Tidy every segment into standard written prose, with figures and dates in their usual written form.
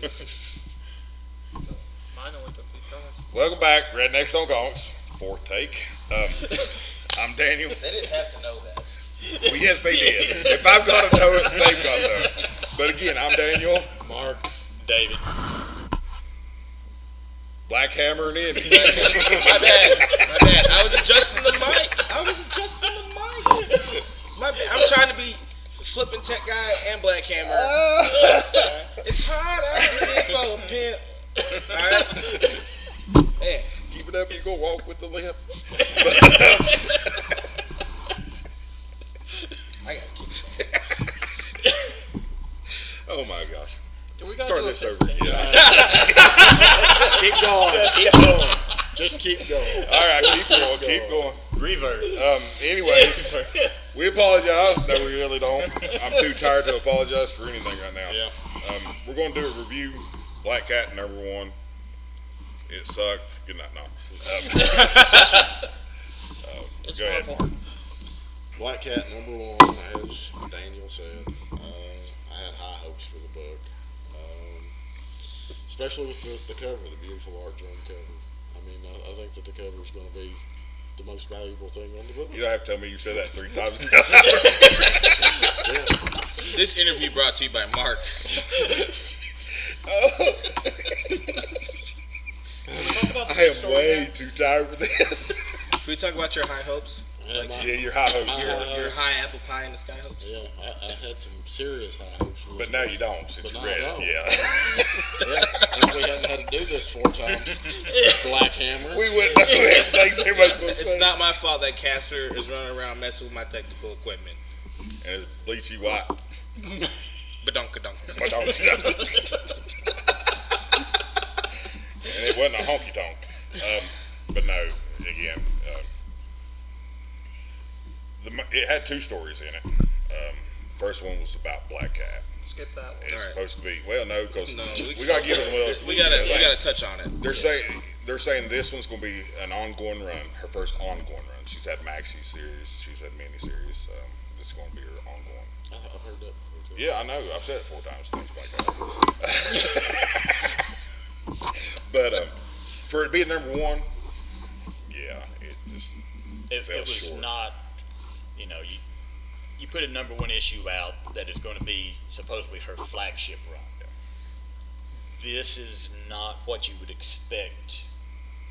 Mine only took 2 tries. Welcome back, Rednecks on Gonks. Fourth take. I'm Daniel. They didn't have to know that. Well, yes, they did. If I've got to know it, they've got to know it. But again, I'm Daniel. Mark. David. Black Hammer and Indy. My bad. I was adjusting the mic. My bad. I'm trying to be flipping tech guy and Black Hammer. It's hard out here for a pimp. Alright? Man. Keep it up, you go walk with the limp. I gotta keep it. Oh my gosh. We gotta Start do a this fifth over. thing. Keep going. Just keep going. All right, keep going. Revert. Anyways, we apologize. No, we really don't. I'm too tired to apologize for anything right now. Yeah. We're going to do a review. Black Cat #1. It sucked. Good night. No. It's Go ahead. Marvel. Black Cat #1, as Daniel said. I had high hopes for the book, especially with the cover, the beautiful art drum cover. I mean, I think that the cover is going to be the most valuable thing on the book. You don't have to tell me you said that 3 times now. This interview brought to you by Mark. I am way too tired for this. Can we talk about your high hopes? Yeah, your high hopes. Your high apple pie in the sky hopes? Yeah, I had some serious high hopes for this But now book. you don't since But you now I read don't. it. Yeah. Yeah, if we hadn't had to do this 4 times, Black Hammer. We wouldn't know everything everybody's going to say. It's not my fault that Casper is running around messing with my technical equipment. And it's bleachy white. Badunk-a-dunk. But don't you know? And it wasn't a honky tonk. But no, again, it had 2 stories in it. First one was about Black Cat. Skip that one. It's Alright. supposed to be because No, we got to give them We gotta touch on it. They're saying this one's going to be an ongoing run, her first ongoing run. She's had maxi series, she's had mini series. This is going to be her ongoing. I've heard that before, too. Yeah, I know. I've said it 4 times. Thanks, Black Cat. But for it being #1, yeah, it just It fell was short. not, you put a #1 issue out that is going to be supposedly her flagship run. This is not what you would expect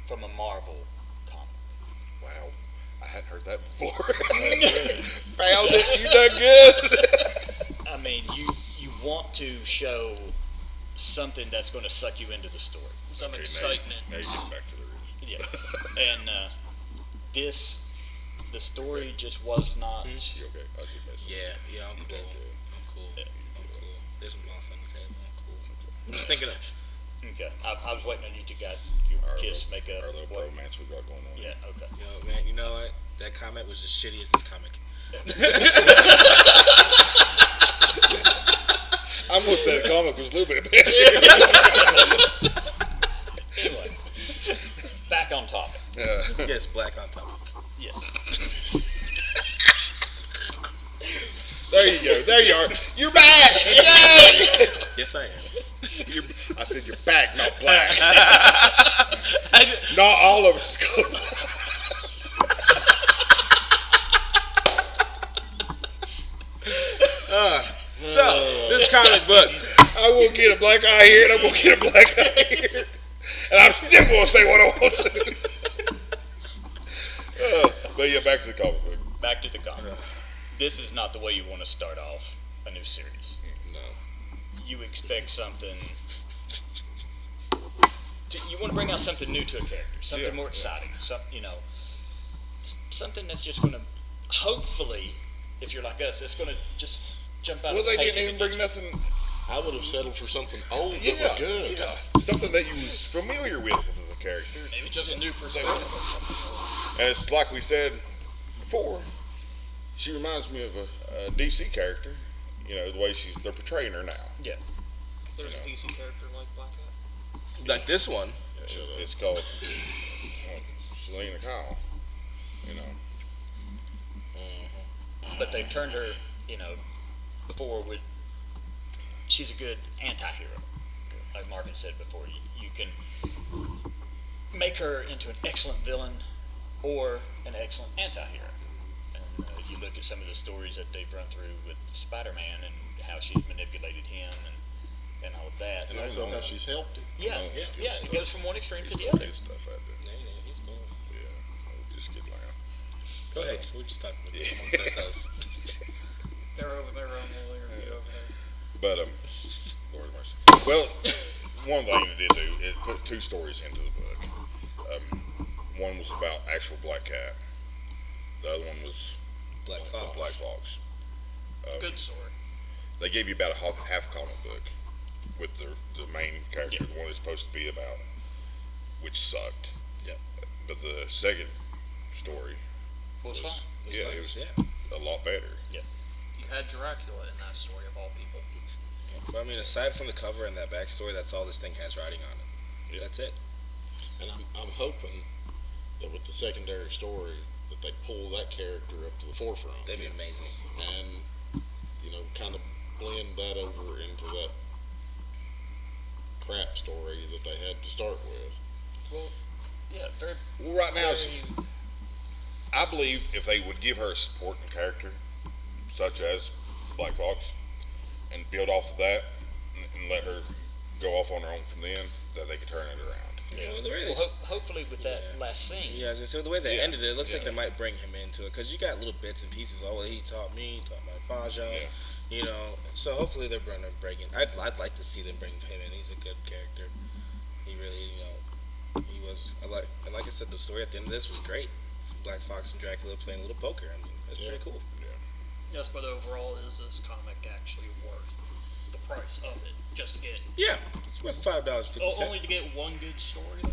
from a Marvel comic. Wow, I hadn't heard that before. Found it. You done good. I mean, you want to show something that's going to suck you into the story. Some Okay, excitement. Now you're getting back to the roots. Yeah. And the story just was not. You okay? I was just messing. Yeah, I'm cool. I'm cool. There's some off on the table. I'm cool. I'm just thinking of. Okay. I was waiting on you two guys. You Our kiss, little- make up. Our little bromance we got going on. Yeah. Okay. Yo, man, you know what? That comment was as shitty as this comic. I'm gonna say the comic was a little bit better. Anyway, back on topic. Yes, black on topic. Yes. There you go. There you are. You're back. Yay! Yes, I am. I said you're back, not black. Not all of us. So, this comic book. I will get a black eye here, and I will get a black eye here, and I'm still gonna say what I want to. But yeah, back to the comic book. Back to the comic. This is not the way you want to start off a new series. No. You expect something. You want to bring out something new to a character, something Yeah, more exciting, something that's just going to, hopefully, if you're like us, it's going to just jump out. Well, of the they pages didn't even and bring get nothing. I would have settled for something old Yeah, that was good. yeah, something that you was familiar with the character. Maybe just a new perspective. And it's like we said before, she reminds me of a DC character. You know, the way they're portraying her now. Yeah. There's a DC character like Black Cat. Like this one. It's called Selena Kyle. You know. But they've turned her, before she's a good anti-hero, a like Mark had said before, you can make her into an excellent villain or an excellent anti-hero. And you look at some of the stories that they've run through with Spider-Man and how she's manipulated him and all of that. And also how she's helped him. Yeah, No, he's still it stuck. goes from one extreme to He's the still other. doing stuff out there. He's doing. Yeah, just get loud. Go ahead. We're just talking about Yeah. amongst ourselves. They're over there on the interview over there. But Lord have mercy. Well, one thing it did do, it put two stories into the book. One was about actual Black Cat. The other one was Black Fox. Black Fox. Good story. They gave you about a half a comic book with the main character, Yeah. the one it's supposed to be about, which sucked. Yep. But the second story Well, it's fine. yeah, it was Yeah. a lot better. You had Dracula in that story of all people. But I mean, aside from the cover and that backstory, that's all this thing has writing on it. Yeah. That's it. And I'm hoping that with the secondary story that they pull that character up to the forefront That'd be amazing. and kind of blend that over into that crap story that they had to start with. Well, yeah, very. Well, right now, I believe if they would give her a supporting character, such as Black Fox, and build off of that, and let her go off on her own from then, that they could turn it around. Well, the way Well, they, hopefully with that Yeah. last scene. yeah, I was gonna say the way they Yeah. ended it, it looks like Yeah. they might bring him into it because you got little bits and pieces. Oh, well, he taught me, he taught my Faja, Yeah. So hopefully they're going to bring in. I'd like to see them bring him in. He's a good character. He really, he was. And like I said, the story at the end of this was great. Black Fox and Dracula playing a little poker. I mean, it's pretty cool. Yes, but overall, is this comic actually worth the price of it? Just to get Yeah, it's worth $5.50. only to get one good story, though?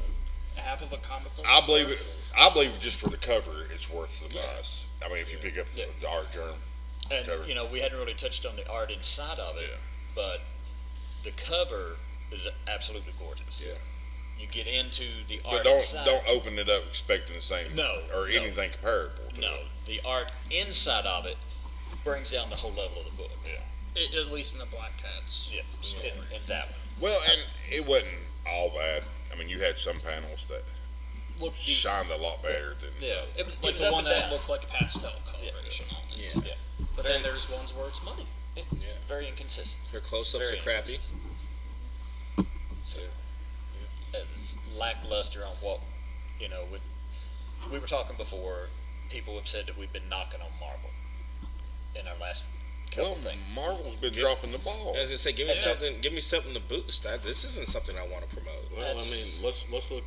Half of a comic book. I believe story? it. I believe just for the cover, it's worth the price. I mean, if you pick up the art germ, And cover. we hadn't really touched on the art inside of it, Yeah. but the cover is absolutely gorgeous. Yeah. You get into the but art don't inside. open it up expecting the same or No. anything comparable. To No, it. the art inside of it brings down the whole level of the book. At least in the Black Cats. Yeah, in that one. Well, and it wasn't all bad. I mean, you had some panels that Look, decent. shined a lot better than. Yeah, it was, Like it was the up one and that down. looked like pastel coloration on it. Yeah. Yeah, But then there's ones where it's money. very inconsistent. Her close-ups Very are crappy. So it was lackluster on what we were talking before. People have said that we've been knocking on Marvel in our last couple Well, things. Marvel's been dropping the ball. I was gonna say, give me Yeah. something. Give me something to boost. This isn't something I want to promote. Well, I mean, let's look.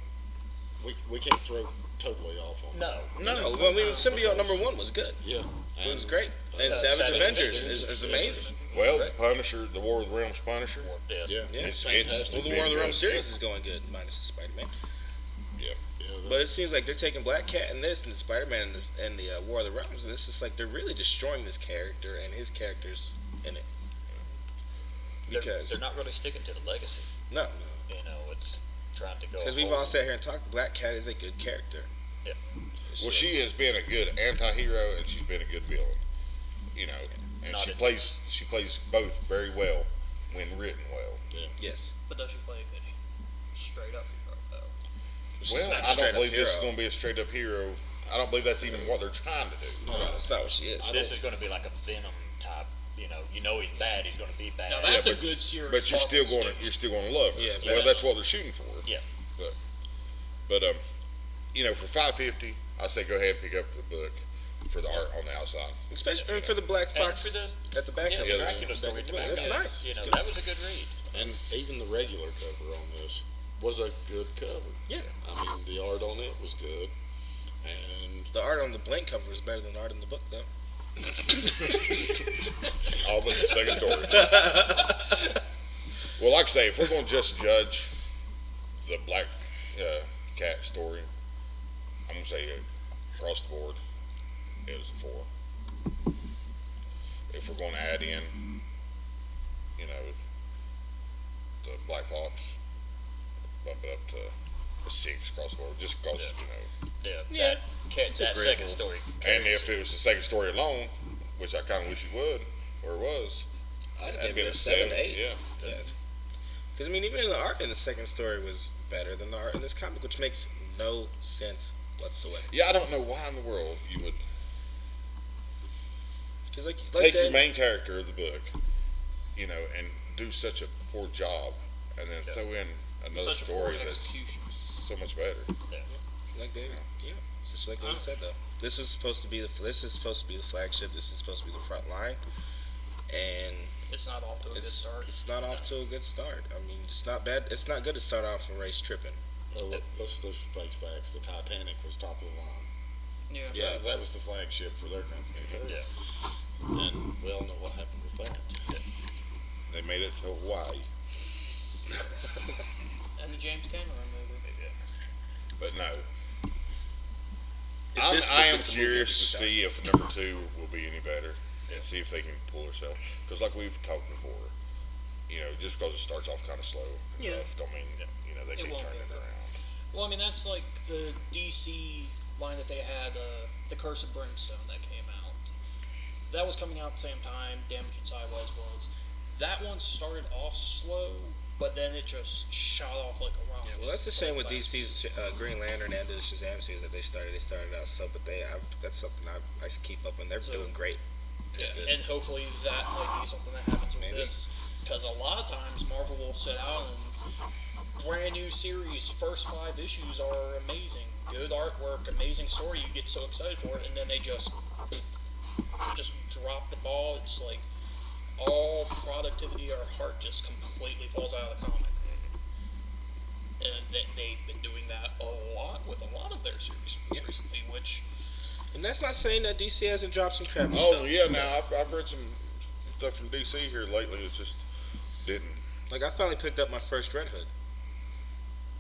We can't throw totally off on No, No, well, I mean, Symbiote #1 was good. Yeah, It was great. And Savage Savage Avengers Avengers is amazing. Well, the Punisher, the War of the Realms Punisher. yeah. yeah, Yeah, It's Well, the been War of the Realms good. series is going good, minus the Spider-Man. Yeah. But it seems like they're taking Black Cat and this, and the Spider-Man and the War of the Realms, and it's just like they're really destroying this character and his characters in it. Because they're not really sticking to the legacy. no, It's trying to go. because we've all sat here and talked. Black Cat is a good character. Yeah. Well, she has been a good anti-hero and she's been a good villain. And Not she in- plays both very well when written well. Yes. But does she play a good straight up hero, though? She's Well, not a I don't straight-up believe this is hero. going to be a straight up hero. I don't believe that's even what they're trying to do. No, that's not what she is. This is going to be like a Venom type. He's bad. He's going to be bad. Now that's a but- good series. But you're still Marvel's going to love her. Yeah, Well, yeah. that's what they're shooting for. Yeah. But for $5.50, I say go ahead and pick up the book for the art on the outside. Especially for the Black And Fox for the at the back of the it. Dracula story at the back. That's of it, nice. That was a good read. and even the regular cover on this was a good cover. Yeah. I mean, the art on it was good, and The art on the blank cover is better than the art in the book, though. All but the second story. Well, like I say, if we're going to just judge the Black Cat story, I'm going to say across the board, it was a 4. If we're going to add in, the Black Fox, bump it up to a 6 across the board, just because, Yeah. That agreeable. second story. And if it was the second story alone, which I kind of wish it would, or it was, I'd that'd give been it a a 7 7, to 8. yeah. Because I mean, even in the art in the second story was better than the art in this comic, which makes no sense whatsoever. Yeah, I don't know why in the world you would Because like take that, your main character of the book, and do such a poor job, and then throw in another Such a poor story that's execution. so much better. like David, yeah, it's just like David said though. This is supposed to be the flagship. This is supposed to be the front line, and It's not off to a good start. it's not off to a good start. I mean, it's not bad. It's not good to start off a race tripping. Well, let's just face facts. The Titanic was top of the line. Yeah. Yeah. That was the flagship for their company. Yeah. And we all know what happened with that. They made it to Hawaii, And the James Cameron movie. but no. If this I book am gets a movie, curious it's to a shot. see if number 2 will be any better, and see if they can pull herself. Because like we've talked before, just because it starts off kind of slow and Yeah. rough, don't mean they It keep won't turning get it better. around. Well, I mean, that's like the DC line that they had, The Curse of Brimstone, that came out. That was coming out at the same time Damage and Sideways was. That one started off slow, but then it just shot off like a rocket. Yeah, well, that's the same with Like DC's Green Lantern and the Shazam series that they started. They started out slow, but that's something I keep up, and they're doing great. Good. And hopefully that might be something that happens with Maybe. this. Because a lot of times Marvel will set out and brand new series, first 5 issues are amazing. Good artwork, amazing story, you get so excited for it, and then they just drop the ball. It's like all productivity or heart just completely falls out of the comic. And they've been doing that a lot with a lot of their series recently, which And that's not saying that DC hasn't dropped some crappy Oh stuff. yeah, now I've read some stuff from DC here lately. It just didn't. Like I finally picked up my first Red Hood.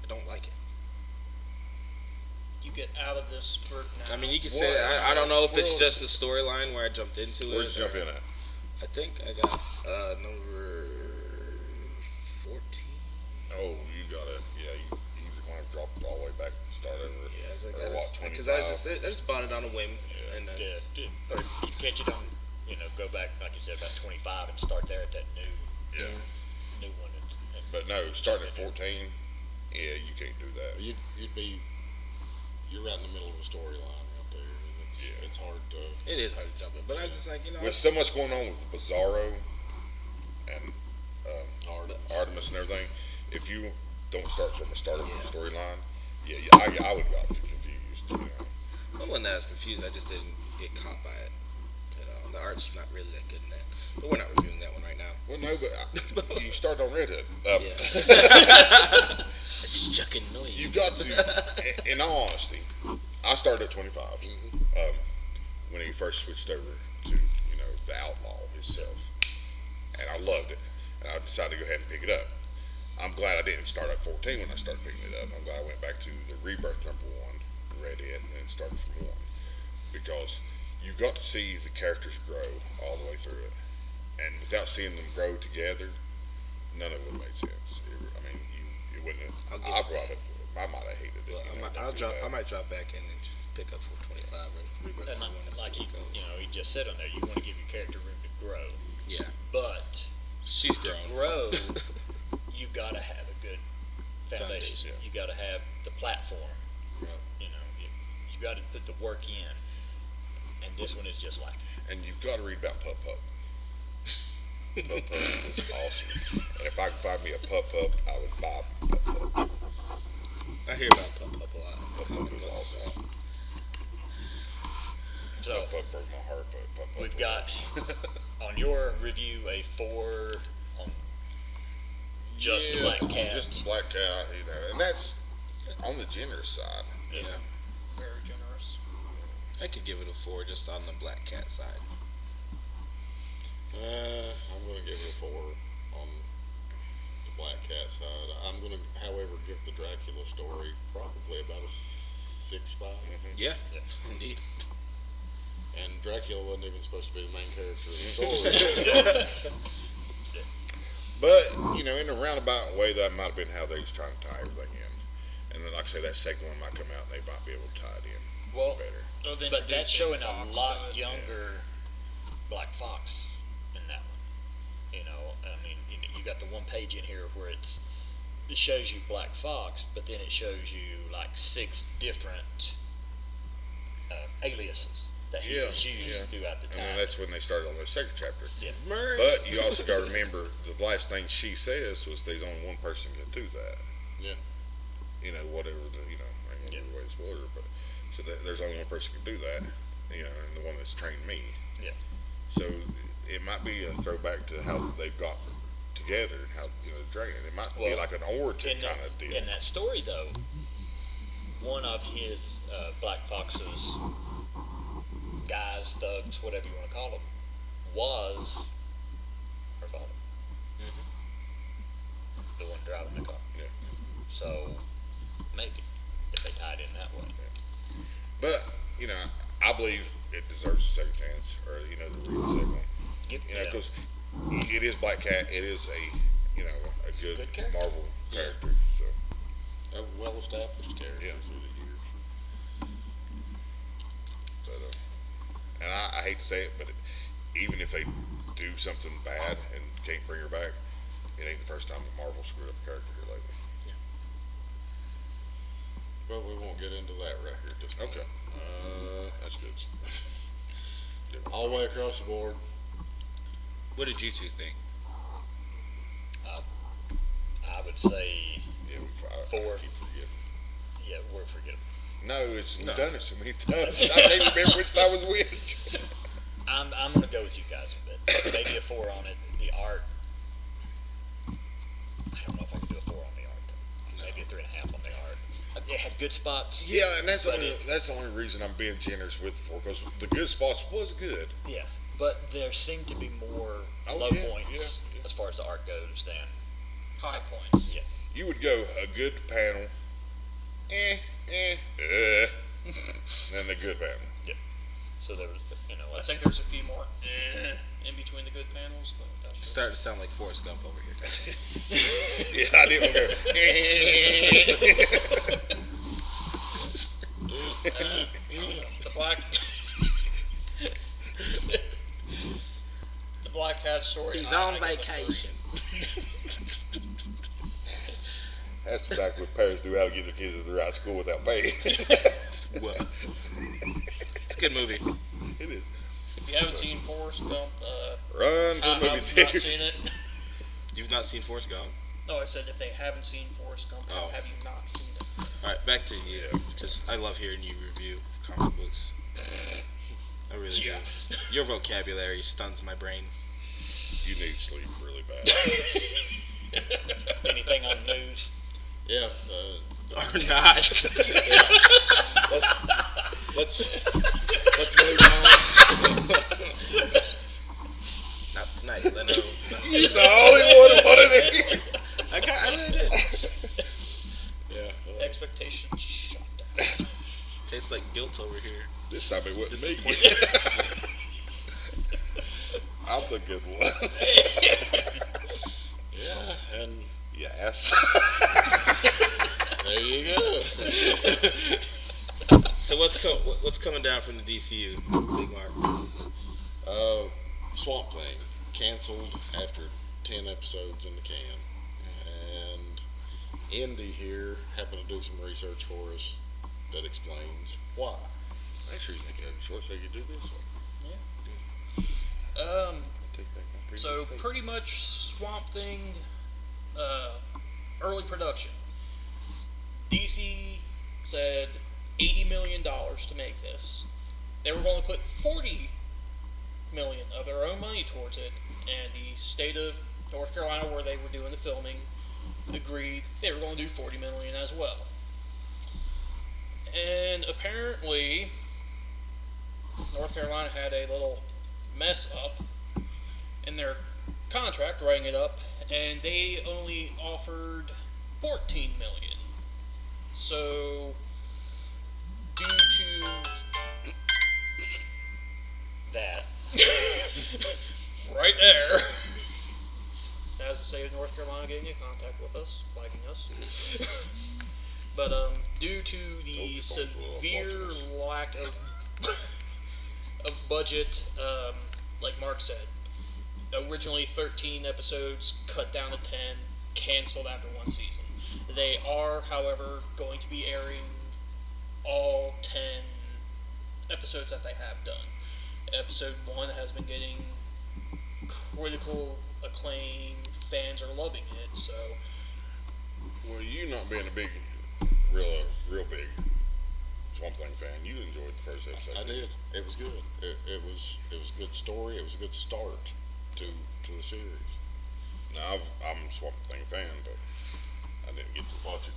I don't like it. you get out of this group now. I mean, you can say What? I don't know if it's What just the storyline where I jumped into it. Where'd you jump or- in at? I think I got number 14. Oh, you got it. Yeah, you want to drop it all the way back and start over. Yeah, it's like Or what, 25? because I just bought it on a whim, and that's Or you catch it on, go back, like you said, about 25 and start there at that Yeah. new one. But no, starting at 14, yeah, you can't do that. You're right in the middle of a storyline right there. And it's hard to. it is hard to jump in. But I just like With so much going on with Bizarro and Hard. Artemis and everything, if you don't start from the start of the storyline, I would got confused. I wasn't that as confused. I just didn't get caught by it. The art's not really that good in that. But we're not reviewing that one right now. Well, no, but you start on Red Hood. Yeah. It's just annoying. You've got to, in all honesty, I started at 25 when he first switched over to, the Outlaw himself. And I loved it. And I decided to go ahead and pick it up. I'm glad I didn't start at 14 when I started picking it up. I'm glad I went back to the Rebirth number 1 and read it and then started from 1. Because you got to see the characters grow all the way through it. And without seeing them grow together, none of it would have made sense. It wouldn't have, I might have hated it. I might drop back in and just pick up from 25 and Rebirth And number 1 and like see he, where it goes. he just said on there, you want to give your character room to grow. Yeah. But She's to grown. grow, you've got to have a good foundation. Foundation. You got to have the platform. Right. You got to put the work in. And this one is just like it. And you've got to read about Pup Pup. Pup Pup is awesome. And if I could find me a Pup Pup, I would buy Pup Pup. I hear about Pup Pup a lot. Pup Pup is awesome. So Pup Pup broke my heart, but Pup Pup we've was got awesome. on your review a 4 on just the Black Cat. Just the Black Cat, and that's on the generous side. Yeah. very generous. I could give it a 4 just on the Black Cat side. I'm going to give it a 4 on the Black Cat side. I'm going to, however, give the Dracula story probably about a 6.5. Yeah. Indeed. And Dracula wasn't even supposed to be the main character of the story. But, in a roundabout way, that might have been how they was trying to tie everything in. And then, like I say, that second one might come out and they might be able to tie it in Well, better. So then but that's introducing showing Fox a lot to it. younger Black Fox in that one. I mean, you you got the one page in here where it shows you Black Fox, but then it shows you like 6 different aliases that he Yeah, has used yeah. throughout the And time. then that's when they started on the second chapter. Yeah. But you also got to remember the last thing she says was there's only one person can do that. Yeah. You know, whatever the, I don't know the way it's worded, but so that there's only one person can do that. And the one that's trained me. Yeah. So it might be a throwback to how they've got together and how training. It might be Well, like an origin in kind that, of deal. in that story, though, one of his Black Fox's guys, thugs, whatever you want to call them, was her father. The one driving the car. Yeah. So maybe if they tied in that way. But I believe it deserves a second chance, or to read the second one. Yeah. Because it is Black Cat. It is a a good, Good character. Marvel character. So, A well-established character Yeah. through the years. but, and I hate to say it, but even if they do something bad and can't bring her back, it ain't the first time that Marvel screwed up a character here lately. But we won't get into that record at this point. Okay. That's good. All the way across the board. What did you two think? I would say, Yeah, I 4. keep forgetting. yeah, we're forgetting. No, we've done it so many times. I can't remember which time was which. I'm going to go with you guys a bit. Maybe a 4 on it. The art, I don't know if I can do a 4 on the art. Maybe a 3.5 on the art. It had good spots. Yeah, and that's But that's the only reason I'm being generous with it because the good spots was good. Yeah, but there seemed to be more Oh, low yeah, points yeah. as far as the art goes than High points. yeah. You would go a good panel, then the good panel. So there was, I think there's a few more in between the good panels, but that's It's just, starting to sound like Forrest Gump over here, guys. Yeah, I didn't go. the black the Black Cat story. He's I on give it 3. vacation. That's back what parents do how to get their kids to the right school without paying. Well, it's a good movie. It is. If you haven't seen Forrest Gump, Run to the I've movie not theaters. seen it. You've not seen Forrest Gump? No, I said if they haven't seen Forrest Gump, how Oh. have you not seen it? All right, back to you, because I love hearing you review comic books. I really Yeah. do. Your vocabulary stuns my brain. You need sleep really bad. anything on news. Yeah. Or not. Let's move on. Not tonight, Leno. He's the only one who wanted it. I really did. Yeah. Expectations shot down. Tastes like guilt over here. This time it wasn't me. Disappointment. I'm the good one. Yeah. And Yes. there you go. So what's coming down from the DCU, Big Mark? Swamp Thing canceled after 10 episodes in the can, and Indy here happened to do some research for us that explains why. Make sure you make a short so you can do this one. Take back my previous So statement. pretty much Swamp Thing, early production. DC said $80 million to make this. They were going to put $40 million of their own money towards it, and the state of North Carolina, where they were doing the filming, agreed they were going to do $40 million as well. And apparently, North Carolina had a little mess up in their contract, writing it up, and they only offered $14 million. So, due to That right there, as the state of North Carolina getting in contact with us, flagging us. But due to the Hope your phone's a little severe lack of budget, like Mark said, originally 13 episodes, cut down to 10, canceled after one season. They are, however, going to be airing all 10 episodes that they have done. Episode 1 has been getting critical acclaim. Fans are loving it, so Well, you not being a big, real big Swamp Thing fan, you enjoyed the first episode. I did. It was good. It was a good story. It was a good start to the series. Now, I'm a Swamp Thing fan, but I didn't get to watch it.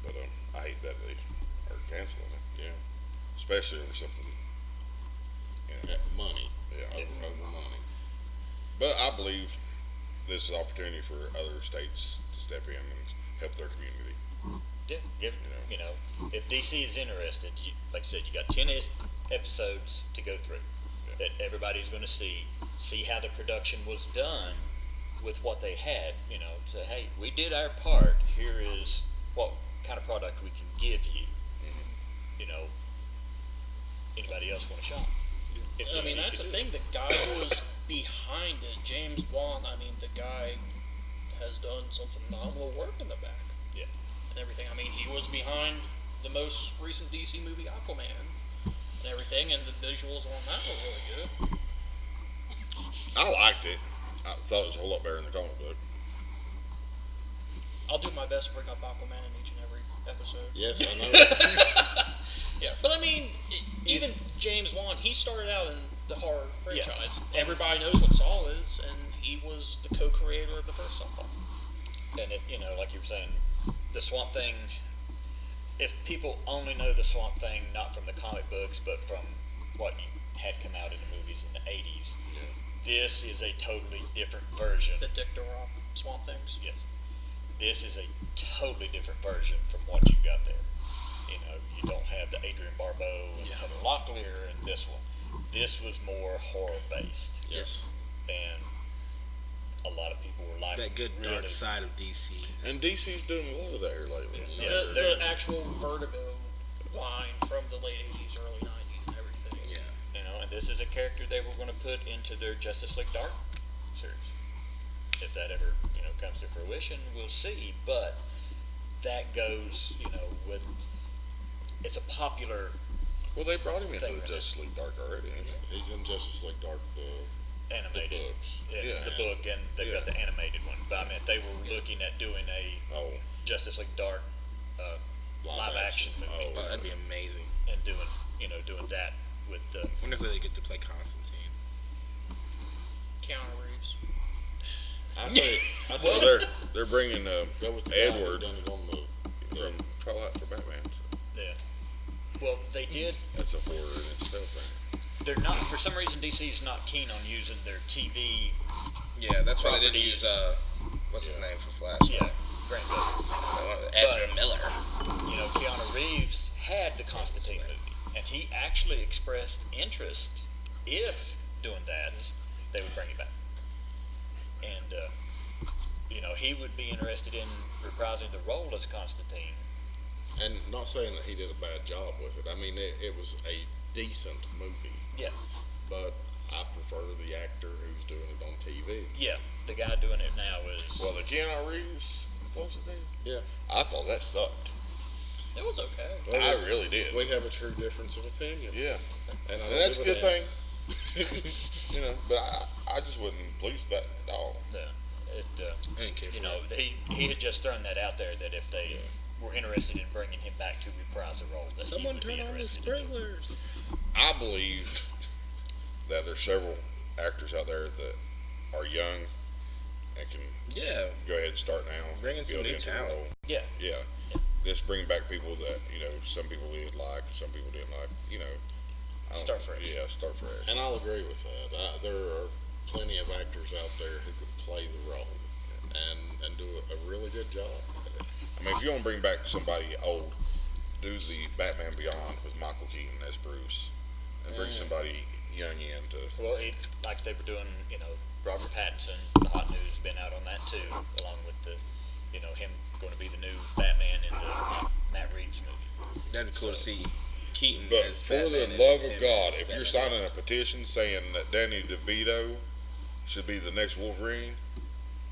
But I hate that they are canceling it, Yeah. especially over something. Money. Yeah, Over money. but I believe this is an opportunity for other states to step in and help their community. Yeah, you know, if DC is interested, like I said, you got 10 episodes to go through that everybody's going to see how the production was done with what they had. You know, say, hey, we did our part. Here is what kind of product we can give you. You know, anybody else want to shop? If I mean, DC that's the could do it. thing. The guy who was behind it, James Wan. I mean, the guy has done some phenomenal work in the back. Yeah. And everything. I mean, he was behind the most recent DC movie, Aquaman, and everything, and the visuals on that were really good. I liked it. I thought it was a whole lot better in the comic book. I'll do my best to bring up Aquaman in each and every episode. Yes, I know. Yeah, but I mean, even James Wan, he started out in the horror franchise. Everybody knows what Saw is, and he was the co-creator of the first Saw. And it, you know, like you were saying, the Swamp Thing. If people only know the Swamp Thing not from the comic books, but from what had come out in the movies in the '80s, this is a totally different version. The Dick Durock Swamp Things. Yes, this is a totally different version from what you got there. You know, you don't have the Adrian Barbeau and Yeah. Heather Locklear in this one. This was more horror based, Yes. and a lot of people were like That good really, dark side of DC. And DC's doing a lot of that here lately. Yeah. The actual Vertigo line from the late '80s, early '90s, and everything. Yeah. You know, and this is a character they were going to put into their Justice League Dark series. If that ever, you know, comes to fruition, we'll see. But that goes, you know, with it's a popular Well, they brought him into Thing the with Justice League Dark already. ain't they? He's in Justice League Dark, the animated books. Yeah. the book, and they've got the animated one. But I mean, they were looking at doing a Oh, Justice League Dark live action movie Oh. Oh, that'd be amazing. and doing that with the Wonder who they get to play Constantine. Keanu Reeves. I say well, they're bringing go with the guy who Edward done it on the from Twilight for Batman. So yeah. Well, they did. that's a horror in itself. Thing. They're not for some reason. DC's not keen on using their TV. Yeah, that's why they didn't Properties. use what's his name for Flash? Yeah, Grant Gustin. Ezra Miller. You know, Keanu Reeves had the Constantine movie, and he actually expressed interest if doing that, they would bring it back. And, you know, he would be interested in reprising the role as Constantine. And not saying that he did a bad job with it. I mean, it was a decent movie, Yeah, but I prefer the actor who's doing it on TV. yeah, the guy doing it now is. Well, the Keanu Reeves Constantine, Yeah. I thought that sucked. It was okay. Well, I really did. We have a true difference of opinion. Yeah, And and that's a good thing. thing. You know, but I just wasn't pleased with that at all. I didn't care for You know, that. he had just thrown that out there that if they were interested in bringing him back to reprise the role, that Someone he would be turn on the interested in doing it. sprinklers. I believe that there's several actors out there that are young and can Yeah. go ahead and start now. Bring in some build new into the talent. role. Yeah, Yeah. Just bring back people that, you know, some people did like, some people didn't like, you know. I don't- Start fresh. Yeah, start fresh. And I'll agree with that. There are plenty of actors out there who could play the role and do a really good job. I mean, if you want to bring back somebody old, do the Batman Beyond with Michael Keaton as Bruce, and bring somebody young in to. well, like they were doing, you know, Robert Pattinson. The hot news has been out on that too, along with the, you know, him going to be the new Batman in the Matt Reeves movie. That'd be cool to see Keaton But as for the Batman love and of God, as if you're Batman. signing a petition saying that Danny DeVito should be the next Wolverine,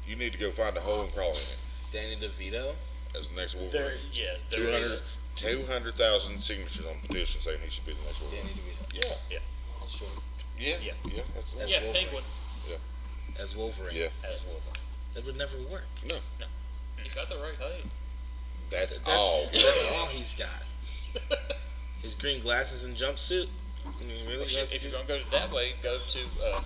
you need to go find a hole and crawl in it Danny DeVito. as the next There, Wolverine. yeah, there 200 is. 200,000 signatures on petition saying he should be the next Wolverine. Danny DeVito. Yeah, Yeah, Sure. yeah, Yeah. yeah. That's As Yeah, Wolverine. Penguin. As Wolverine. Yeah. as Wolverine. That would never work. No, He's got the right height. that's all. That's all he's got. His green glasses and jumpsuit. I mean, really? If you're gonna go that way, go to the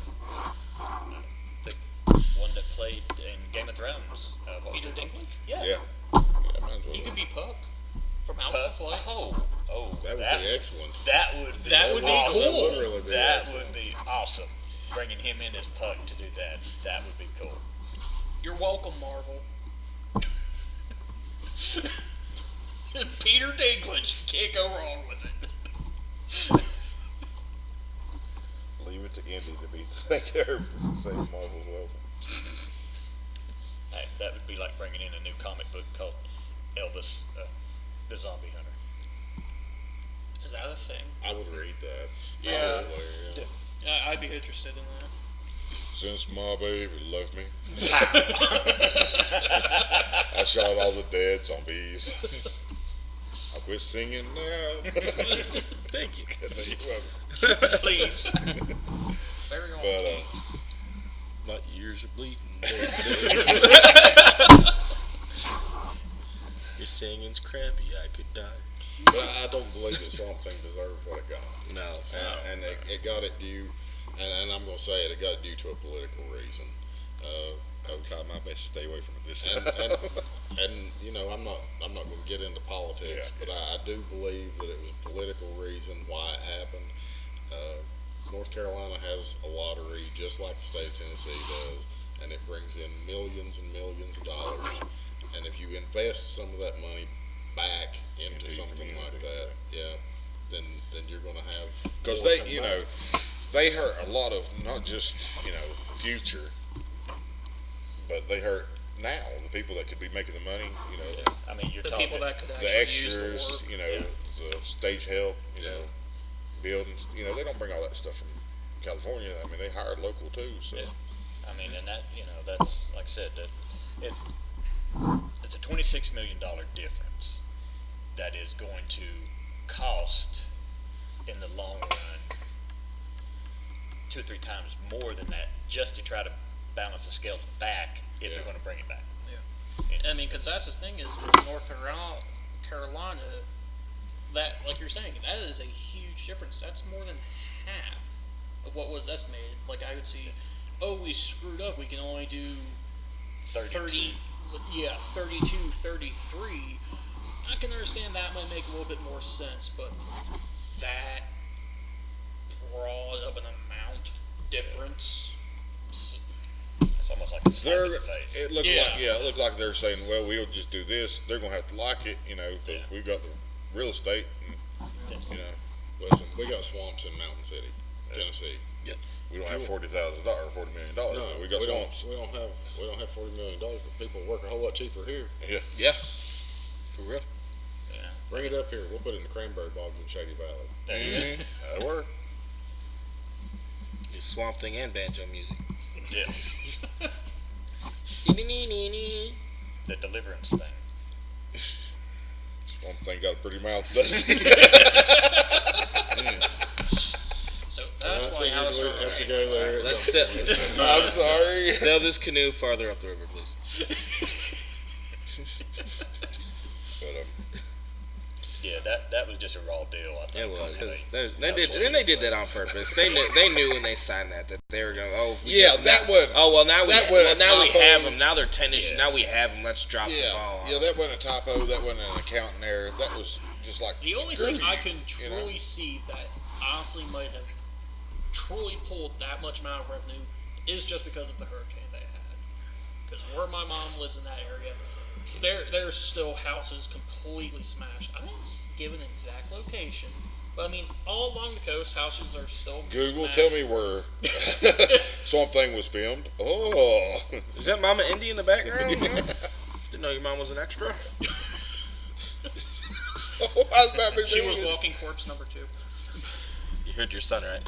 one that played in Game of Thrones. What was Peter it? Dinklage. Yeah. Yeah. Yeah, might as well. He could be Puck from Alpha Puck. Flight. Oh, That would be excellent. That would be That would be awesome. cool. That would really be That excellent. would be awesome. Bringing him in as Puck to do that. That would be cool. You're welcome, Marvel. Peter Dinklage. Can't go wrong with it. Leave it to Indy to be thinker. Say Marvel's welcome. Hey, that would be like bringing in a new comic book called Elvis, the Zombie Hunter. Is that a thing? I would read that. Yeah. Probably, yeah. Yeah, I'd be interested in that. Since my baby left me, I shot all the dead zombies. I quit singing now. Thank you. Please. Very on But key. My ears are bleeding. Your singing's crappy. I could die. But I don't believe that Swamp Thing deserved what it got. No. And it got it due, and I'm going to say it got it due to a political reason. I would try my best to stay away from it this And, time. and you know, I'm not going to get into politics, Yeah. but I do believe that it was a political reason why it happened. North Carolina has a lottery just like the state of Tennessee does, and it brings in millions and millions of dollars. And if you invest some of that money back into Into your something like community, that, then you're going to have Because more they, come you back. know, they hurt a lot of not just, future, but they hurt now the people that could be making the money, I mean, you're The talking. people that could the actually use the extras, work. the stage help, buildings, they don't bring all that stuff from California. I mean, they hired local too, so. Yeah. I mean, and that, that's, like I said, that it's a $26 million difference that is going to cost in the long run 2 or 3 times more than that just to try to balance the scales back if they're going to bring it back. I mean, because that's the thing is with North Carolina, that, like you're saying, that is a huge difference. That's more than half of what was estimated. Like, I would see, we screwed up. We can only do 30, 32, 33. I can understand that might make a little bit more sense, but that broad of an amount difference. It's almost like a slap in the face. It looked Yeah. like, it looked like they're saying, well, we'll just do this. They're gonna have to like it, because we've got the real estate, and, Listen, we got swamps in Mountain City, Tennessee. we don't have $40,000 or $40 million. No, we got swamps. We don't have $40 million, but people work a whole lot cheaper here. Yeah. For real. Bring it up here. We'll put it in the cranberry bogs in Shady Valley. There you go. That'll work. Just Swamp Thing and banjo music. Yeah. The deliverance thing. Swamp Thing got a pretty mouth, doesn't it? So I that's why figured House we'd have to go there. Let's I'm sorry. sail this canoe farther up the river, please. But, Yeah, that was just a raw deal. I think. It was. Really. They did that on purpose. They knew when they signed that they were going. Now we that wasn't a now we typo. have them. Now they're 10 issues. Yeah. Now we have them. Let's drop the ball. on them. that wasn't a typo. That wasn't an accounting error. That was just like The only screw thing I you, can you know? truly see that honestly might have truly pulled that much amount of revenue is just because of the hurricane they had. Because where my mom lives in that area, there's still houses completely smashed. I didn't give an exact location, but I mean, all along the coast, houses are still Google, smashed. tell me where Swamp Thing was filmed. Oh, Is that Mama Indy in the background? Didn't know your mom was an extra. how's that been She doing? was walking corpse number 2. You heard your son, right?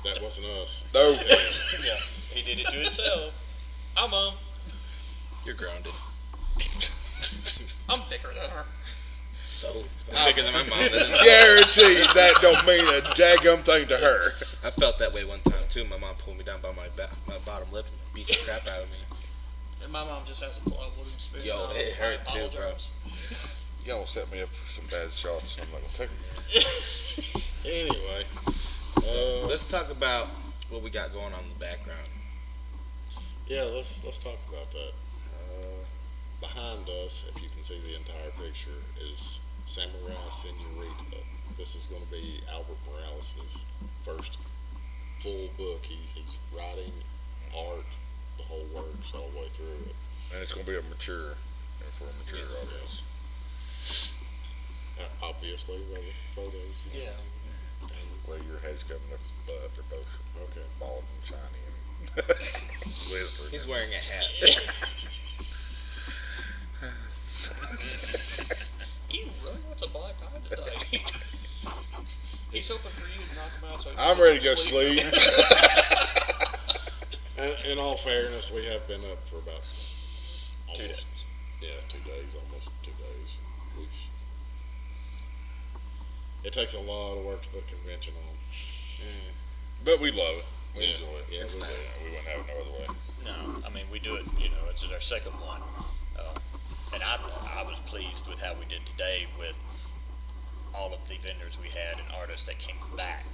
That wasn't us. No, He did it to himself. I'm You're grounded. I'm bigger than her. So bigger than my mom. Guaranteed that don't mean a daggum thing to her. I felt that way one time too. My mom pulled me down by my bottom lip and beat the crap out of me. And my mom just has a claw wooden spoon. Yo, and it I hurt too, bro. apologize. Y'all set me up for some bad shots. I'm not gonna take them. Anyway, Let's talk about what we got going on in the background. yeah, let's talk about that. Behind us, if you can see the entire picture, is Samurai Senorita. This is going to be Albert Morales' first full book. He's writing art, the whole works all the way through it. And it's gonna be for a mature Yes. audience. Obviously, by the photos. Yeah. Well, your head's coming up his butt. They're both Okay. bald and shiny and lizard. He's wearing a hat. You really wants a black eye today? He's hoping for you to knock him out. So he I'm can ready to go sleep. In all fairness, we have been up for about 2 days. almost 2 days. It takes a lot of work to put a convention on. But we love it. We Yeah. enjoy it. Yeah, we do. We wouldn't have it no other way. No, I mean we do it. It's our second one, and I was pleased with how we did today with all of the vendors we had and artists that came back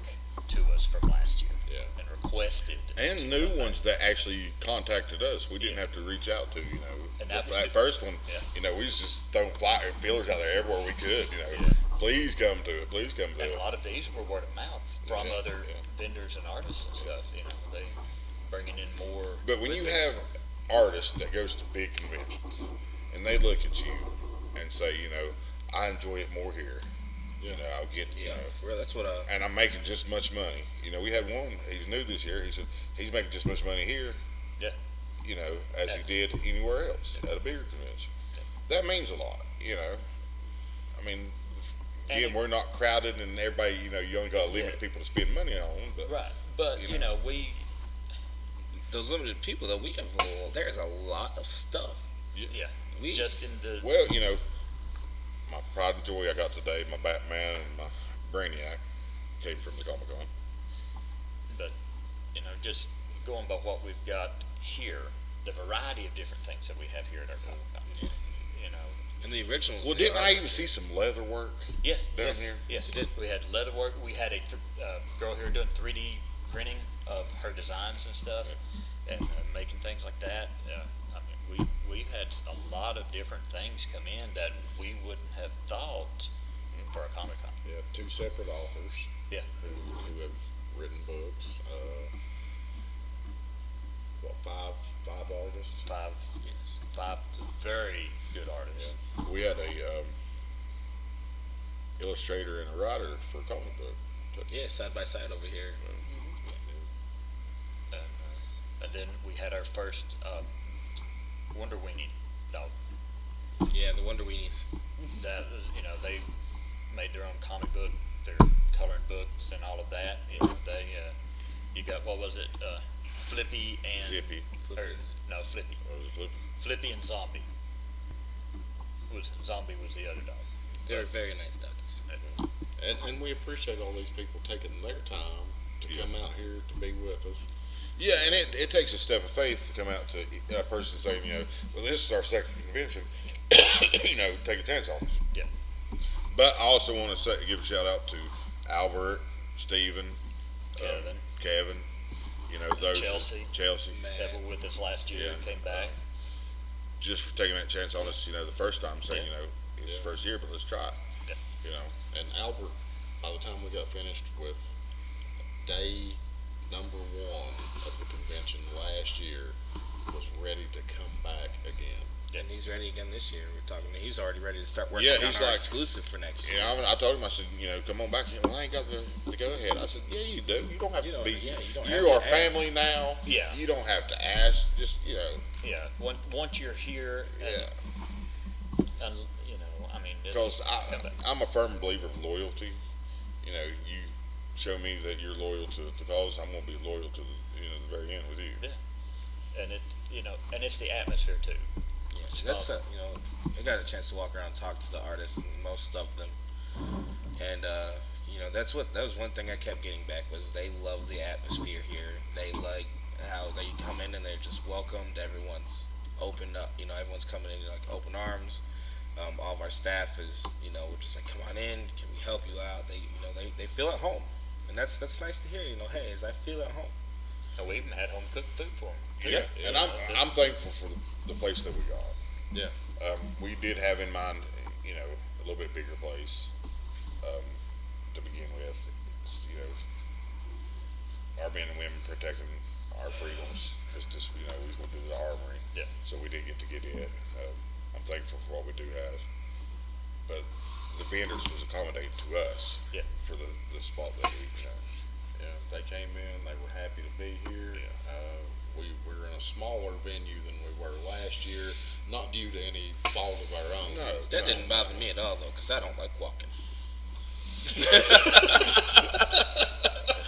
to us from last year Yeah. and requested. And new ones that actually contacted us. We didn't have to reach out to, And that was that it. first one, Yeah. we was just throwing feelers out there everywhere we could, Yeah. Please come to it. Please come to And a it. lot of these were word of mouth from Yeah, other yeah. vendors and artists and stuff. They bringing in more. But when with you it. have artists that goes to big conventions and they look at you and say, I enjoy it more here. I'll get, For real, that's what and I'm making just as much money. We had one, he's new this year. He said he's making just as much money here, Yeah. as he did anywhere else at a bigger convention. That means a lot, I mean, again, And- we're not crowded and everybody, you only got a limit Yeah. people to spend money on, but Right, but we those limited people that we have. There's a lot of stuff. we just in the well, my pride and joy I got today, my Batman and my Brainiac came from the Comic Con. but just going by what we've got here, the variety of different things that we have here at our Comic Con. In the original. Well, didn't I even see some leather work Yeah, down Yes. here? yes, you did. We had leather work. We had a girl here doing 3D printing of her designs and stuff, and making things like that. We've had a lot of different things come in that we wouldn't have thought for a Comic Con. Yeah, 2 separate authors. Yeah. Who have written books. Five artists. Five very good artists. We had a illustrator and a writer for a comic book. Yeah, side by side over here. And then we had our first Wonder Weenie dog. Yeah, the Wonder Weenies. That was, they made their own comic book, their coloring books, and all of that. You got, what was it? Flippy and Zippy. no, Flippy. What was it, Flip? Flippy and Zombie. Zombie was the other dog. They're very nice doggies. And we appreciate all these people taking their time to Yeah. come out here to be with us. Yeah, and it takes a step of faith to come out to a person saying, well, this is our second convention. Take a chance on us. Yeah. But I also want to give a shout out to Albert, Steven, Kevin, those Chelsea. Man. That were with us last year Yeah. came back. just for taking that chance on us. The first time saying, it's the first year, but let's try it. And Albert, by the time we got finished with day number 1 of the convention last year, was ready to come back again. And he's ready again this year. We're talking. He's already ready to start working Yeah, on he's our like- exclusive for next year. I told him, I said, come on back. Well, I ain't got the go ahead. I said, yeah, you do. You don't have You to don't- be. yeah, you don't you have to are ask. family now. Yeah. You don't have to ask. Just, Yeah. Once you're here, yeah. and it's, Because come back. I'm a firm believer of loyalty. You show me that you're loyal to the cause, I'm going to be loyal to the very end with you. Yeah. and and it's the atmosphere too. Yeah, that's I got a chance to walk around and talk to the artists, and most of them, and that was one thing I kept getting back was they love the atmosphere here. They like how they come in and they're just welcomed. Everyone's opened up. Everyone's coming in like open arms. All of our staff is we're just like, come on in. Can we help you out? They feel at home, and that's nice to hear. Hey, as I feel at home. And we even had home cooked food for them. Yeah, and I'm thankful for the place that we got. Yeah. We did have in mind, a little bit bigger place to begin with. It's, our men and women protecting our freedoms. It's just, we was going to do the armory. Yeah. So we did get to get it. I'm thankful for what we do have. But the vendors was accommodating to us for the spot that we, Yeah, they came in. They were happy to be here. Yeah. We're in a smaller venue than we were last year, not due to any fault of our own. No. That didn't bother me at all though, because I don't like walking.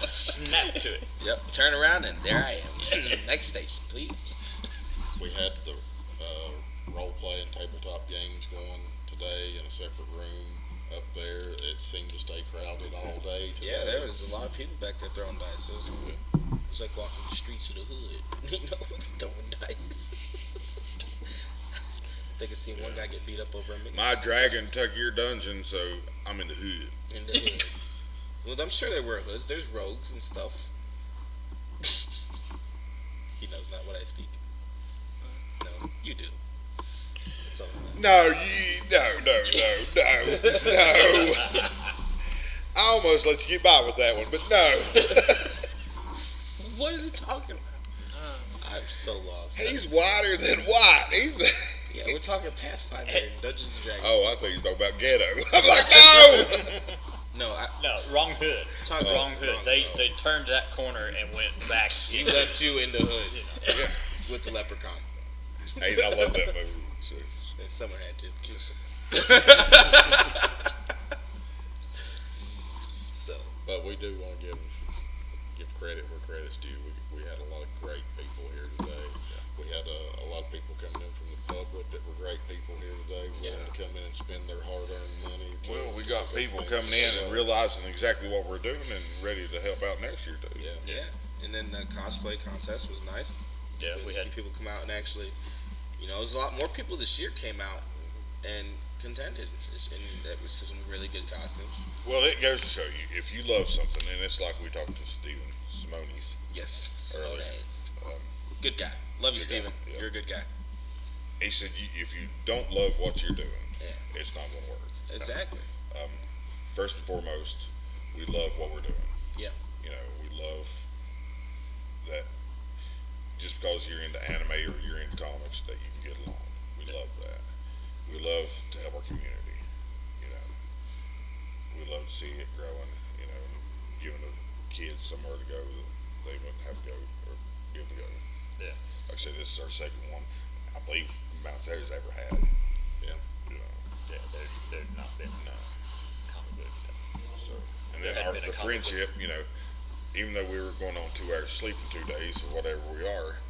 Snap to it. Yep. Turn around and there I am. Next station, please. We had the role play and tabletop games going today in a separate room up there. It seemed to stay crowded all day today. Yeah, there was a lot of people back there throwing dice. It was like walking the streets of the hood, throwing dice. I think I seen one guy get beat up over a minute. my dragon took your dungeon, so I'm in the hood. In the hood. Well, I'm sure there were hoods. There's rogues and stuff. He knows not what I speak. No, you do. That's all I'm No. I almost let you get by with that one, but no. What is he talking about? I'm so lost. He's whiter than white. Yeah, we're talking Pathfinder and Dungeons and Dragons. Oh, I thought you was talking about ghetto. I'm like, no. No, wrong hood. Wrong hood. wrong They hood. they turned that corner and went back. He left you in the hood with the leprechaun. Hey, I love that movie. So, And Summer had to. So, But we do want to give credit where credit's due. We had a lot of great people here today. We had a lot of people coming in from the public that were great people here today, willing to come in and spend their hard-earned money. well, we got people coming in and realizing exactly what we're doing and ready to help out next year, too. Yeah. yeah. And then the cosplay contest was nice. Yeah, Good we to had see people come out and actually, it was a lot more people this year came out and contended. And that was some really good costumes. Well, it goes to show you, if you love something, and it's like we talked to Stephen Simonis Yes. earlier. Good guy. Love you, Good guy, Steven. yeah. You're a good guy. He said, if you don't love what you're doing, Yeah. it's not going to work. Exactly. First and foremost, we love what we're doing. Yeah. We love that just because you're into anime or you're into comics that you can get along. We love that. We love to help our community. We love to see it growing, and giving the kids somewhere to go that they wouldn't have to go or be able to go. Yeah. Like I said, this is our second one. I believe Mount Sarah's ever had. Yeah. Yeah, they've not been No. comic book. So, and then There had been a the comic book. friendship, even though we were going on 2 hours sleep in 2 days or whatever we are,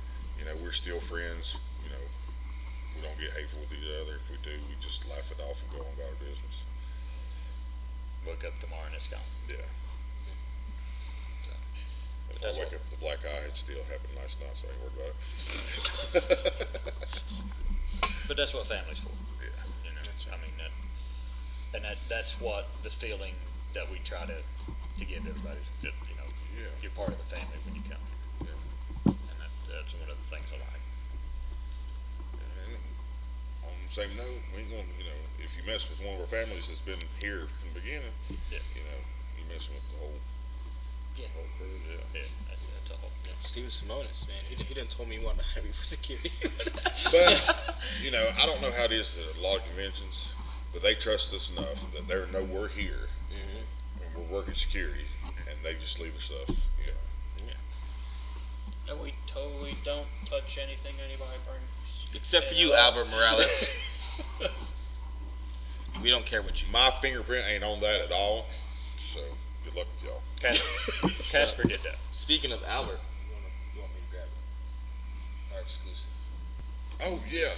we're still friends. We don't get hateful with each other. If we do, we just laugh it off and go on about our business. Woke up tomorrow and it's gone. Yeah. If I that's wake what- up with a black eye, it still happened last night, so I ain't worried about it. But that's what family's for. Yeah. I mean, that's what the feeling that we try to give everybody. Yeah. You're part of the family when you come here. Yeah. And that's one of the things I like. And on the same note, we ain't gonna, if you mess with one of our families that's been here from the beginning, Yeah. you messing with the whole crew. Yeah. Yeah, that's all. Yeah. Steven Simonis, man. He done told me he wanted to hire me for security. But, I don't know how it is at a lot of conventions, but they trust us enough that they know we're here and we're working security, and they just leave their stuff. And we totally don't touch anything anybody brings. Except for you, Albert Morales. We don't care what you My fingerprint ain't on that at all, so good luck with y'all. Casper did that. Speaking of Albert, you want me to grab it? our exclusive. Oh yeah.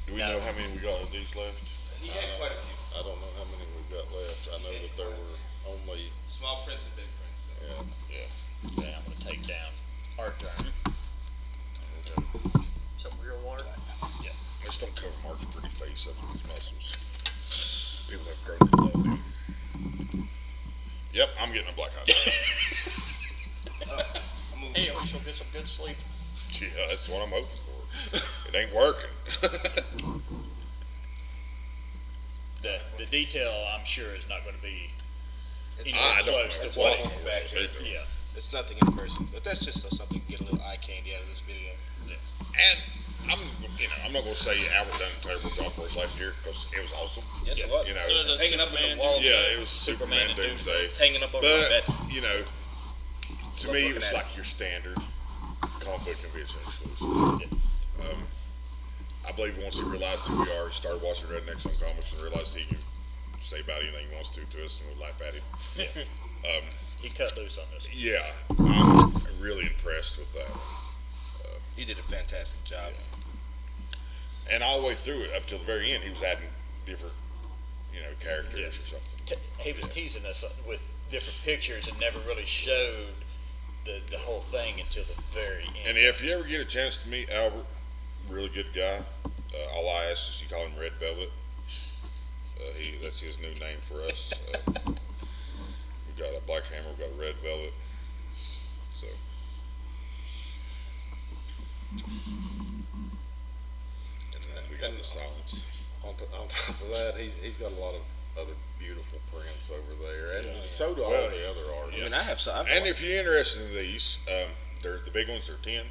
Do we know how many we got of these left? He had quite a few. I don't know how many we've got left. I know that there were only, Small prints and big prints. So. Yeah. Yeah, I'm gonna take down Art Drum. Some real water. Just don't cover Mark's pretty face up with his muscles. People have grown to love him. Yep, I'm getting a black eye. Hey, at least you'll get some good sleep. Yeah, that's what I'm hoping for. It ain't working. The detail, I'm sure, is not going to be It's anywhere I don't know. close That's to what what. I'm hoping back for. here. Yeah, It's nothing in person, but that's just so something to get a little eye candy out of this video. And I'm not gonna say Albert done a terrible job for us last year because it was awesome. Yes, it was. You know, It's hanging up on Superman the wall. yeah, it was Superman Superman and Doomsday. It's hanging up over my bed. But you know, to Love me, looking it was at like your standard comic book convention exclusive. I believe once he realized who we are, he started watching Rednecks on Comics and realized he can say about anything he wants to us, and we laugh at him. he cut loose on this. Yeah, I'm really impressed with that. He did a fantastic job. And all the way through it, up till the very end, he was adding different, characters Yeah. or something. He was teasing us with different pictures and never really showed the whole thing until the very end. And if you ever get a chance to meet Albert, really good guy. All I ask is you call him Red Velvet. That's his new name for us. We got a Black Hammer, we got a Red Velvet. So. And then we got the Silence. on top of that, he's got a lot of other beautiful prints over there, and so do all Well, the other artists. I mean, I've And if you're interested in these, the big ones are 10.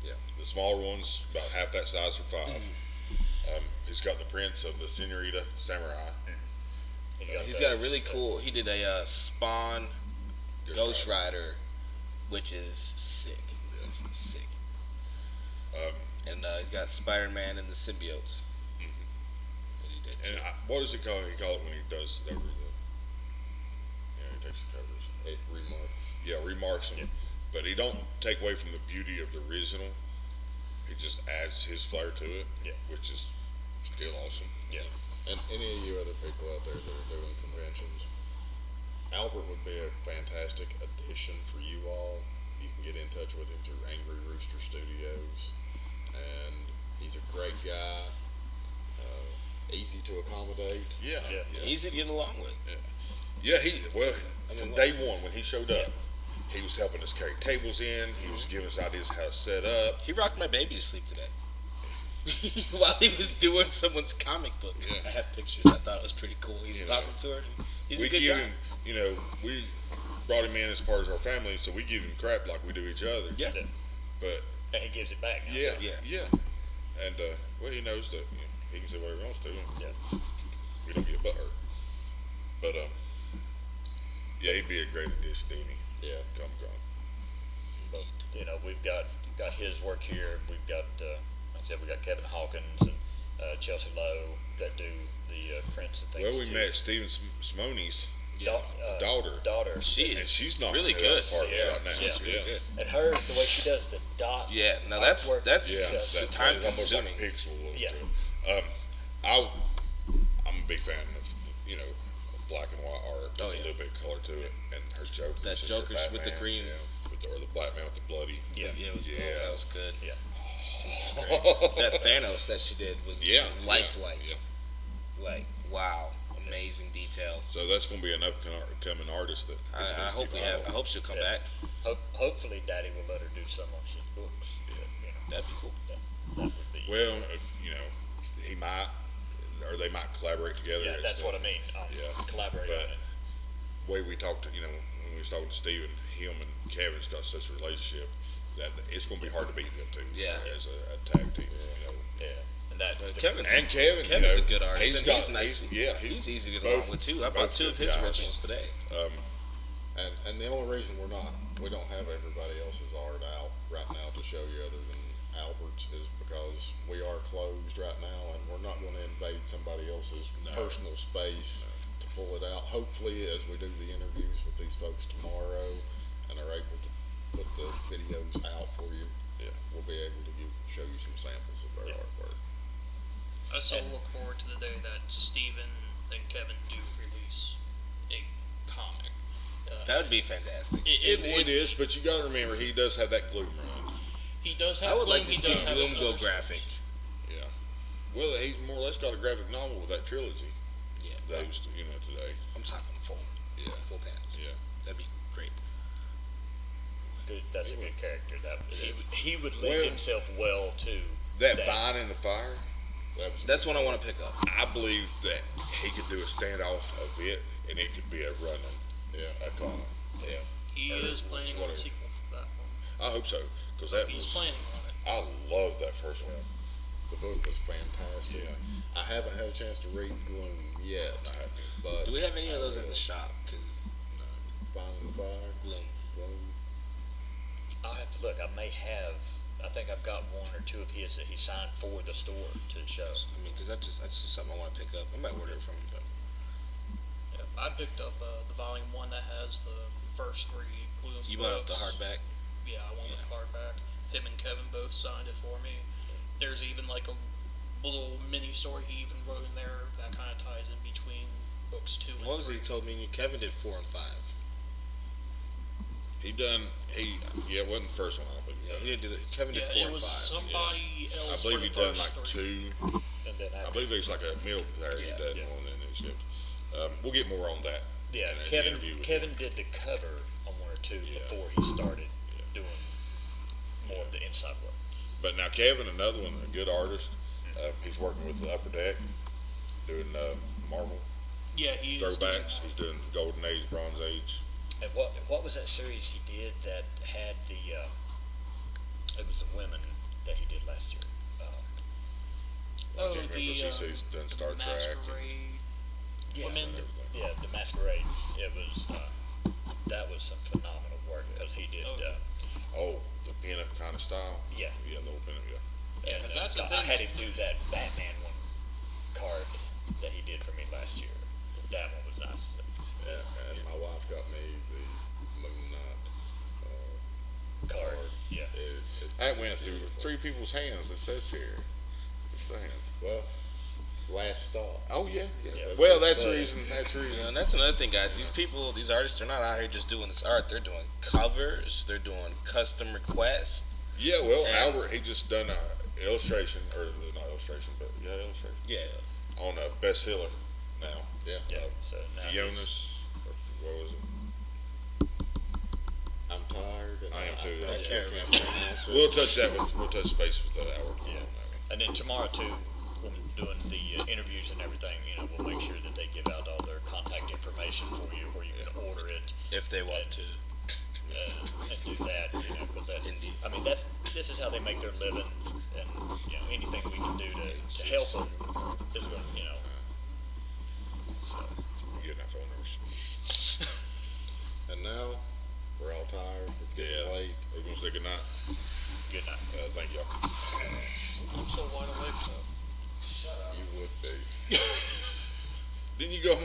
Yeah. The smaller ones, about half that size, are 5. He's got the prints of the Senorita Samurai. He's got a really cool. He did a Spawn Ghost Rider, which is sick. It's sick. And he's got Spider-Man and the symbiotes. That he did. And what does he call it? He call it when he does over the. He takes the covers. It remarks. Yeah, remarks them. But he don't take away from the beauty of the original. He just adds his flair to it, which is still awesome. Yeah. And any of you other people out there that are doing conventions, Albert would be a fantastic addition for you all. You can get in touch with him through Angry Rooster Studios, and he's a great guy, easy to accommodate. Yeah. Easy to get along with. Yeah, from day one when he showed up, he was helping us carry tables in. He was giving us ideas how to set up. He rocked my baby to sleep today. While he was doing someone's comic book. Yeah. I have pictures. I thought it was pretty cool. He was talking to her. He's We a good give guy. him, we brought him in as part of our family, so we give him crap like we do each other. Yeah. But And he gives it back. Now. yeah. And he knows that he can say whatever he wants to. Yeah. We don't get butthurt. But he'd be a great addition to any Yeah. Comic Con. We've got his work here. We've got, like I said, we got Kevin Hawkins and Chelsea Lowe that do the prints and things. Well, we too. met Stephen Simone's Daughter. daughter. She And is. she's not really good. right now. She's really good. And her, the way she does the dot. Yeah. Now that's artwork, just time that is almost like consuming. a pixel look Yeah. to it. I'm a big fan of black and white art with Oh, a yeah. little bit of color to it, and her Joker. That Joker's with the green. Or the black man with the bloody. Yeah. Yeah, that was good. Yeah. That Thanos that she did was lifelike. Yeah. Like, wow, amazing detail. So that's going to be an upcoming artist that. I hope we have. I hope she'll come back. Hopefully, Daddy will let her do some on his books. That'd be cool. That would be. Well, he might, or they might collaborate together. Yeah, that's what I mean. Collaborate But on it. way we talked to, when we was talking to Steven, him and Kevin's got such a relationship that it's going to be hard to beat them two. Yeah. As a tag team. Yeah. And that. Kevin's Kevin's a good artist. He's nice. He's easy to get along with too. I bought two of his guys. originals today. And the only reason we don't have everybody else's art out right now to show you other than Albert's is because we are closed right now, and we're not going to invade somebody else's personal space to pull it out. Hopefully, as we do the interviews with these folks tomorrow and are able to put the videos out for you, Yeah. we'll be able to show you some samples of their Yeah. artwork. I still look forward to the day that Steven and Kevin do release a comic. That would be fantastic. It is, but you got to remember he does have that Gloom run. He does have. I would Gloom, like to he see does have his Gloom go other graphic. stories. Yeah. Well, he's more or less got a graphic novel with that trilogy Yeah, that he was, today. I'm talking full Yeah. panels. Yeah. That'd be great. Good, that's a good character. That is. he would lend Well- himself well to That Vine in the Fire, That's one I want to pick up. I believe that he could do a standoff of it, and it could be a running Yeah. comic. Yeah. He Or is planning on a whatever. sequel for that one. I hope so, because that He's was. planning on it. I love that first one. The book was fantastic. Yeah. I haven't had a chance to read Gloom yet, I had to. but Do we have any of those in the shop? Because Finding the Fire, Gloom. Gloom. I'll have to look. I may have. I think I've got one or two of his that he signed for the store to show. I mean, because that's just something I want to pick up. I might order it from him, but Yeah, I picked up the volume 1 that has the first 3 Gloom. you bought up the books. hardback. Yeah, I wanted the hardback. Him and Kevin both signed it for me. There's even like a little mini story he even wrote in there that kind of ties in between books 2 and 3. What was it he told me? Kevin did 4 and 5. Yeah, it wasn't the first one, I don't believe. Yeah, he didn't do it. Kevin Yeah, did 4 it and was 5. somebody I else. believe for he the done first like 3. 2. And then I believe there's like a middle there he Yeah. done one and then shipped. We'll get more on that. Yeah, in an Kevin. interview with Kevin him. did the cover on 1 or 2 Yeah. before he started doing more of the inside work. But now Kevin, another one, a good artist. He's working with the Upper Deck, doing Marvel Yeah, he's throwbacks. He's doing Golden Age, Bronze Age. And what was that series he did that had the? It was the women that he did last year. I Oh, can't remember. He's done Star Trek. Masquerade. Yeah, Women. yeah, the Masquerade. It was that was some phenomenal work because he did. The pinup kind of style. Yeah. Yeah, the little pinup. Yeah. And 'cause that's the I thing. had him do that Batman one card that he did for me last year. That one was nice. Yeah, and my wife got me the Moon Knight Card. Yeah. That went through 3 people's hands. It says here. Just saying. Well, last stop. Oh yeah. Yeah. Well, that's the reason. That's the reason. And that's another thing, guys. These people, these artists, they're not out here just doing this art. They're doing covers. They're doing custom requests. Yeah. Well, And- Albert, he just done a illustration, or not illustration, but illustration Yeah. on a bestseller now. Yeah. Yeah. So now Fiona's, or what was it? I'm tired. And I am too. I Yeah. can't remember. We'll touch base with Albert. Yeah. And then tomorrow too, when we're doing the interviews and everything, we'll make sure that they give out all their contact information for you, where you can order it If they want to. and do that. Because that, Indeed. I mean, this is how they make their living, and anything we can do to help them is going to, So We're getting our phone numbers. And now we're all tired. It's getting Yeah. late. We're gonna say goodnight. good night. Thank y'all. I'm so wide awake though. You would be. Didn't you go home?